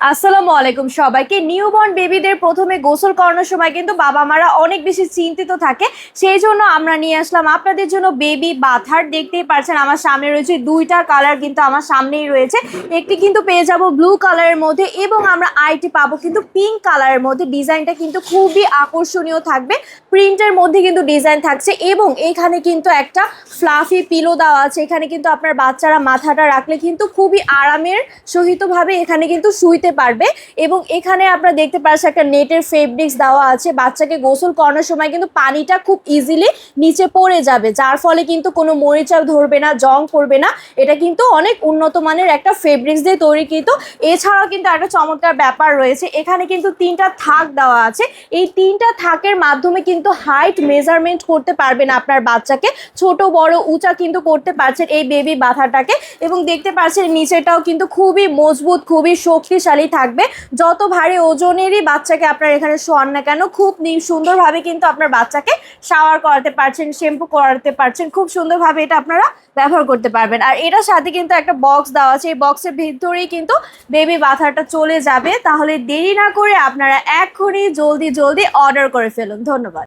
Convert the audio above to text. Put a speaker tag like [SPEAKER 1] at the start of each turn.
[SPEAKER 1] আসসালামু আলাইকুম সবাইকে। নিউবর্ন বেবিদের প্রথমে গোসল করানোর সময় কিন্তু বাবা মারা অনেক বেশি চিন্তিত থাকে। সেই জন্য আমরা নিয়ে আসলাম আপনাদের জন্য বেবি বাথার। দেখতেই পাচ্ছেন আমার সামনে রয়েছে দুইটা কালার, কিন্তু আমার সামনেই রয়েছে। একটি কিন্তু পেয়ে যাব ব্লু কালারের মধ্যে এবং আমরা আইটি পাবো কিন্তু পিঙ্ক কালারের মধ্যে। ডিজাইনটা কিন্তু খুবই আকর্ষণীয় থাকবে, প্রিন্টের মধ্যে কিন্তু ডিজাইন থাকছে এবং এখানে কিন্তু একটা ফ্লাফি পিলো দেওয়া আছে। এখানে কিন্তু আপনার বাচ্চারা মাথাটা রাখলে কিন্তু খুবই আরামের সহিতভাবে এখানে কিন্তু শুইতে পারবে। এবং এখানে আপনারা দেখতে পাচ্ছেন একটা নেটের ফেব্রিক্স দেওয়া আছে। বাচ্চাকে গোসল করানোর সময় কিন্তু পানিটা খুব ইজিলি নিচে পড়ে যাবে, যার ফলে কিন্তু কোনো মরিচা ধরবে না, জং পড়বে না। এটা কিন্তু অনেক উন্নত মানের একটা ফেব্রিক্স দিয়ে তৈরি। কিন্তু এছাড়াও কিন্তু একটা চমৎকার ব্যাপার রয়েছে, এখানে কিন্তু তিনটা থাক দেওয়া আছে। এই তিনটা থাকের মাধ্যমে কিন্তু হাইট মেজারমেন্ট করতে পারবেন আপনার বাচ্চাকে, ছোট বড় উঁচা কিন্তু করতে পারছেন এই বেবি বাথাটাকে। এবং দেখতে পাচ্ছেন নিচেটাও কিন্তু খুবই মজবুত, খুবই শক্তিশালী থাকবে। যত ভারী ওজনেরই বাচ্চাকে আপনার এখানে শোয়ান না কেন, খুব সুন্দরভাবে কিন্তু আপনার বাচ্চাকে শাওয়ার করাতে পারছেন, শ্যাম্পু করাতে পারছেন। খুব সুন্দরভাবে এটা আপনারা ব্যবহার করতে পারবেন। আর এটার সাথে কিন্তু একটা বক্স দেওয়া আছে, এই বক্সের ভিতরেই কিন্তু বেবি বাথাটা চলে যাবে। তাহলে দেরি না করে আপনারা এক্ষুনি জলদি অর্ডার করে ফেলুন। ধন্যবাদ।